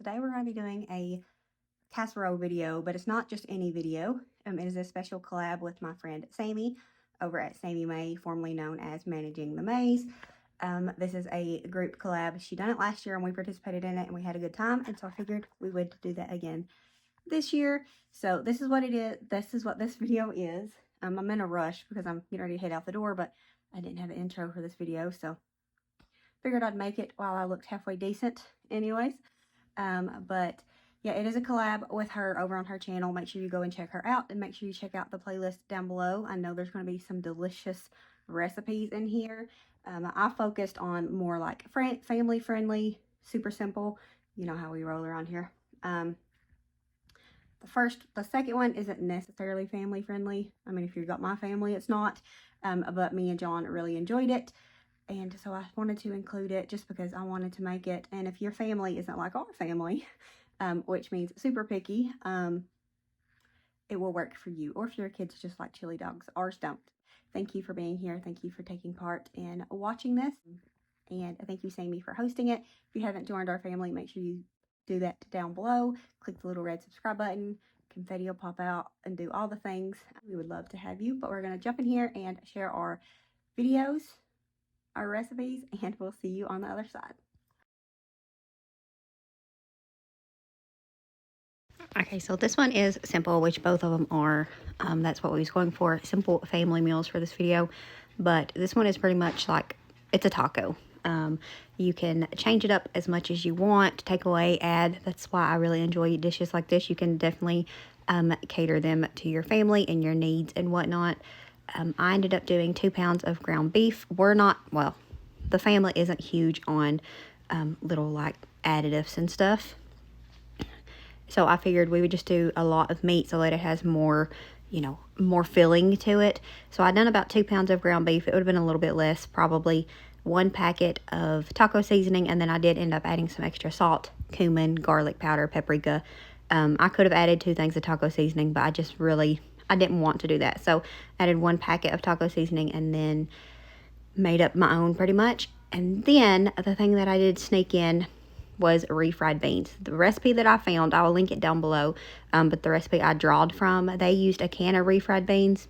Today we're going to be doing a casserole video, but it's not just any video. It is a special collab with my friend Sammi over at Sammi May, formerly known as Managing the Maze. This is a group collab. She done it last year and we participated in it and we had a good time, and so I figured we would do that again this year. So this is what it is. This is what this video is. I'm in a rush because I'm getting ready to head out the door, but I didn't have an intro for this video, so figured I'd make it while I looked halfway decent anyways. But yeah, it is a collab with her over on her channel. Make sure you go and check her out, and make sure you check out the playlist down below. I know there's going to be some delicious recipes in here. I focused on more like family friendly, super simple. You know how we roll around here. The second one isn't necessarily family friendly. I mean, if you've got my family, it's not. But me and John really enjoyed it. And so I wanted to include it just because I wanted to make it. And if your family isn't like our family, which means super picky, it will work for you. Or if your kids just like chili dogs, ours don't. Thank you for being here. Thank you for taking part in watching this. And thank you, Sammi, for hosting it. If you haven't joined our family, make sure you do that down below. Click the little red subscribe button. Confetti will pop out and do all the things. We would love to have you. But we're going to jump in here and share our videos, our recipes, and we'll see you on the other side. Okay, so this one is simple, which both of them are. That's what we was going for, simple family meals for this video. But this one is pretty much like, it's a taco. You can change it up as much as you want, take away, add. That's why I really enjoy dishes like this. You can definitely cater them to your family and your needs and whatnot. I ended up doing 2 pounds of ground beef. We're not, well, the family isn't huge on little like additives and stuff. So I figured we would just do a lot of meat so that it has more, you know, more filling to it. So I done about 2 pounds of ground beef. It would have been a little bit less, probably 1 packet of taco seasoning. And then I did end up adding some extra salt, cumin, garlic powder, paprika. I could have added 2 things of taco seasoning, but I didn't want to do that. So added 1 packet of taco seasoning and then made up my own pretty much. And then the thing that I did sneak in was refried beans. The recipe that I found, I will link it down below, but the recipe I drawed from, they used a can of refried beans,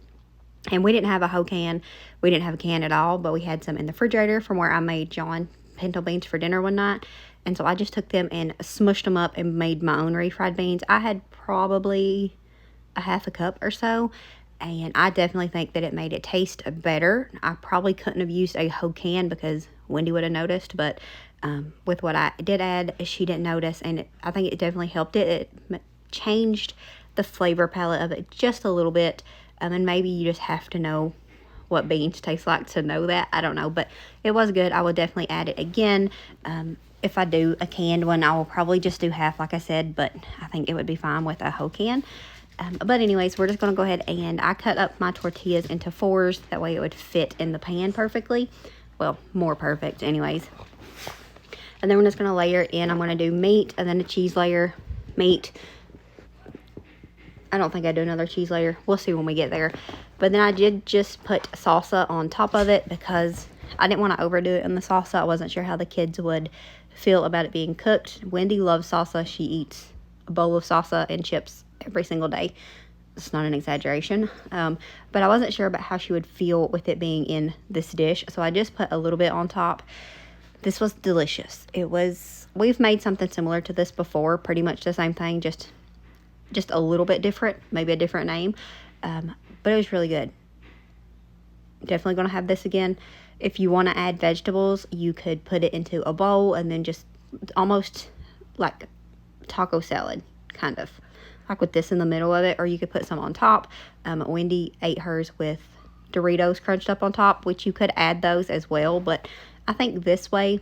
and we didn't have a whole can. We didn't have a can at all, but we had some in the refrigerator from where I made John pinto beans for dinner one night. And so I just took them and smushed them up and made my own refried beans. I had probably a half a cup or so, and I definitely think that it made it taste better. I probably couldn't have used a whole can because Wendy would have noticed, but with what I did add, she didn't notice, and I think it definitely helped it. It changed the flavor palette of it just a little bit, and maybe you just have to know what beans taste like to know that. I don't know, but it was good. I would definitely add it again. If I do a canned one, I will probably just do half like I said, but I think it would be fine with a whole can. But anyways, we're just going to go ahead and I cut up my tortillas into 4s. That way it would fit in the pan perfectly. Well, more perfect anyways. And then we're just going to layer it in. I'm going to do meat and then a cheese layer. Meat. I don't think I do another cheese layer. We'll see when we get there. But then I did just put salsa on top of it because I didn't want to overdo it in the salsa. I wasn't sure how the kids would feel about it being cooked. Wendy loves salsa. She eats a bowl of salsa and chips every single day. It's not an exaggeration. But I wasn't sure about how she would feel with it being in this dish. So I just put a little bit on top. This was delicious. We've made something similar to this before, pretty much the same thing, just a little bit different, maybe a different name, but it was really good. Definitely going to have this again. If you want to add vegetables, you could put it into a bowl and then just almost like taco salad, kind of, like with this in the middle of it, or you could put some on top. Wendy ate hers with Doritos crunched up on top, which you could add those as well, but I think this way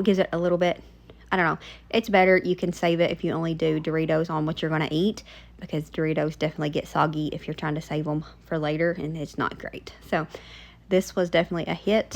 gives it a little bit, I don't know, it's better. You can save it if you only do Doritos on what you're going to eat, because Doritos definitely get soggy if you're trying to save them for later, and it's not great. So this was definitely a hit.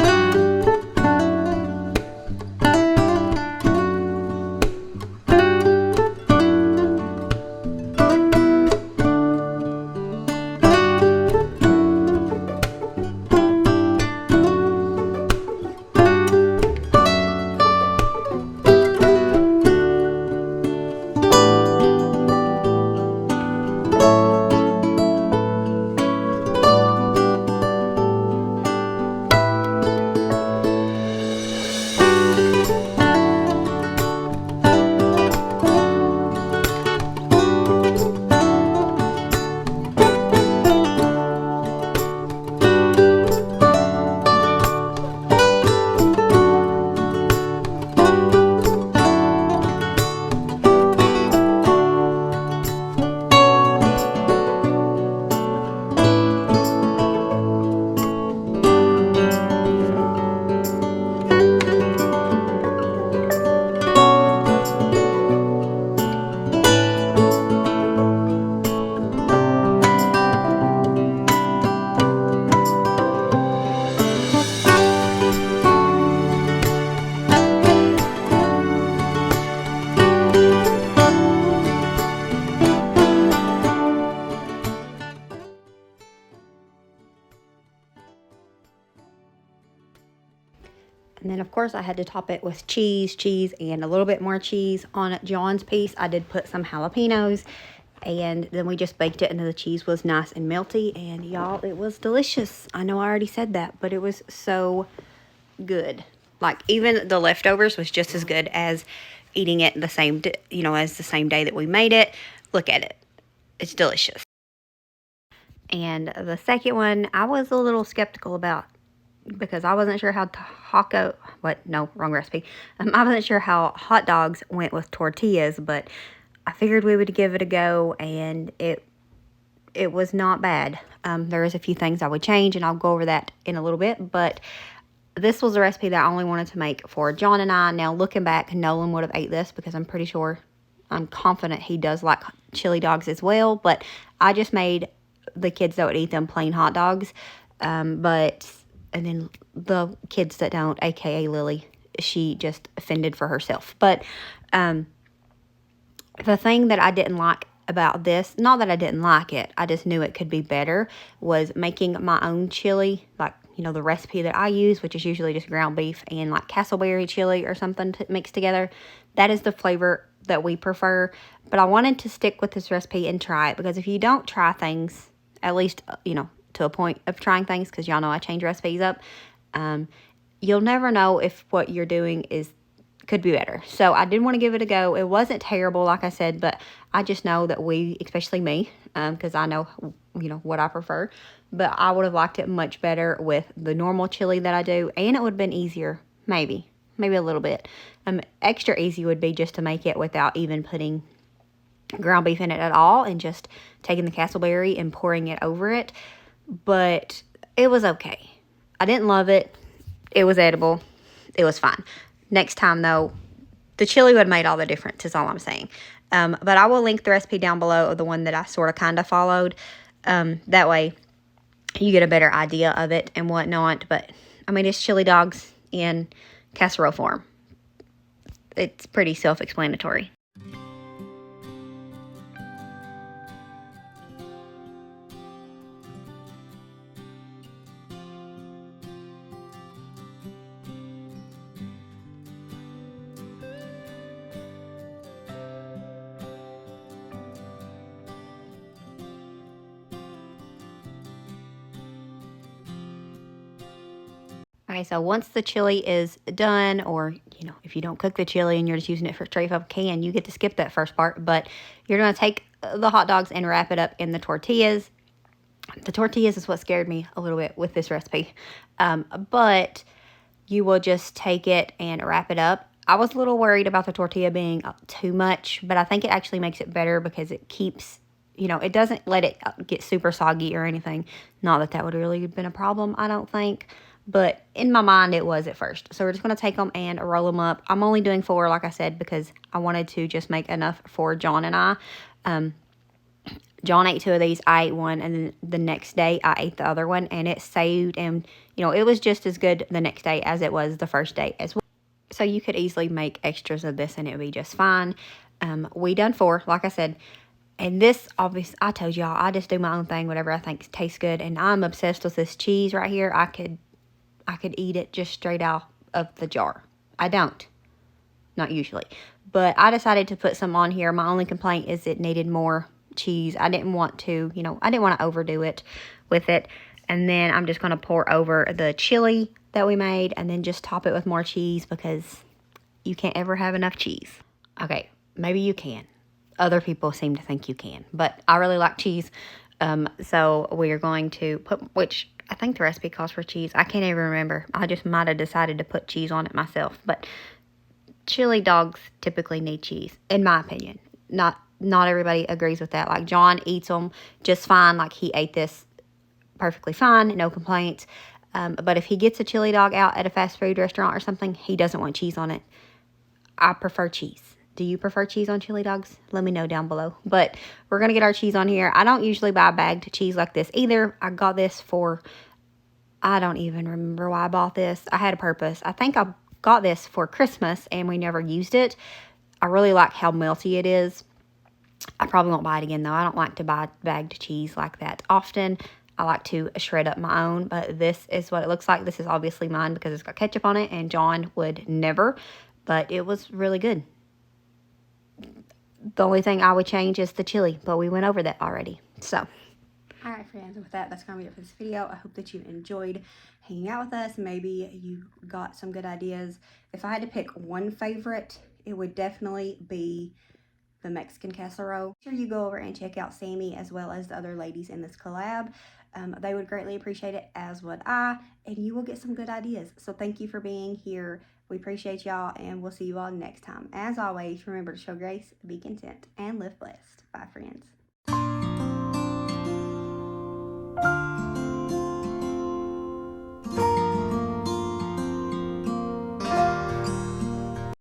course, I had to top it with cheese, and a little bit more cheese. On John's piece, I did put some jalapenos, and then we just baked it, and the cheese was nice and melty, and y'all, it was delicious. I know I already said that, but it was so good. Like, even the leftovers was just as good as eating it the same, as the same day that we made it. Look at it. It's delicious. And the second one, I was a little skeptical about, because I wasn't sure how wrong recipe. I wasn't sure how hot dogs went with tortillas, but I figured we would give it a go, and it was not bad. There is a few things I would change, and I'll go over that in a little bit, but this was a recipe that I only wanted to make for John and I. Now, looking back, Nolan would have ate this because I'm confident he does like chili dogs as well, but I just made the kids that would eat them plain hot dogs, and then the kids that don't, aka Lily, she just offended for herself. But the thing that I didn't like about this, not that I didn't like it, I just knew it could be better, was making my own chili, like, the recipe that I use, which is usually just ground beef and like castleberry chili or something mixed together. That is the flavor that we prefer, but I wanted to stick with this recipe and try it, because if you don't try things, at least, to a point of trying things, because y'all know I change recipes up, you'll never know if what you're doing could be better. So I did want to give it a go. It wasn't terrible, like I said, but I just know that especially me, because I know, what I prefer, but I would have liked it much better with the normal chili that I do, and it would have been easier, maybe a little bit. Extra easy would be just to make it without even putting ground beef in it at all, and just taking the castleberry and pouring it over it. But it was okay. I didn't love it. It was edible. It was fine. Next time, though, the chili would have made all the difference, is all I'm saying. But I will link the recipe down below of the one that I sort of kind of followed. That way you get a better idea of it and whatnot. But, it's chili dogs in casserole form. It's pretty self-explanatory. Okay, so once the chili is done, or, if you don't cook the chili and you're just using it for straight from a can, you get to skip that first part. But you're going to take the hot dogs and wrap it up in the tortillas. The tortillas is what scared me a little bit with this recipe. But you will just take it and wrap it up. I was a little worried about the tortilla being too much, but I think it actually makes it better because it keeps, it doesn't let it get super soggy or anything. Not that would really have been a problem, I don't think. But in my mind, it was at first. So we're just going to take them and roll them up. I'm only doing 4, like I said, because I wanted to just make enough for John and I. John ate 2 of these. I ate 1. And then the next day, I ate the other one. And it saved. And, it was just as good the next day as it was the first day as well. So you could easily make extras of this and it would be just fine. We done 4, like I said. And this, obviously, I told y'all, I just do my own thing, whatever I think tastes good. And I'm obsessed with this cheese right here. I could eat it just straight out of the jar. I don't. Not usually. But I decided to put some on here. My only complaint is it needed more cheese. I didn't want to, I didn't want to overdo it with it. And then I'm just going to pour over the chili that we made and then just top it with more cheese, because you can't ever have enough cheese. Okay, maybe you can. Other people seem to think you can. But I really like cheese. So we're going to put, which I think the recipe calls for cheese. I can't even remember. I just might have decided to put cheese on it myself. But chili dogs typically need cheese, in my opinion. Not everybody agrees with that. Like, John eats them just fine. Like, he ate this perfectly fine, no complaints. But if he gets a chili dog out at a fast food restaurant or something, he doesn't want cheese on it. I prefer cheese. Do you prefer cheese on chili dogs? Let me know down below. But we're going to get our cheese on here. I don't usually buy bagged cheese like this either. I got this for, I don't even remember why I bought this. I had a purpose. I think I got this for Christmas and we never used it. I really like how melty it is. I probably won't buy it again though. I don't like to buy bagged cheese like that often. I like to shred up my own, but this is what it looks like. This is obviously mine because it's got ketchup on it, and John would never, but it was really good. The only thing I would change is the chili, but we went over that already. So, all right, friends, with that, that's going to be it for this video. I hope that you enjoyed hanging out with us. Maybe you got some good ideas. If I had to pick one favorite, it would definitely be the Mexican casserole. Make sure you go over and check out Sammi as well as the other ladies in this collab. They would greatly appreciate it, as would I, and you will get some good ideas. So thank you for being here. We appreciate y'all, and we'll see you all next time. As always, remember to show grace, be content, and live blessed. Bye, friends.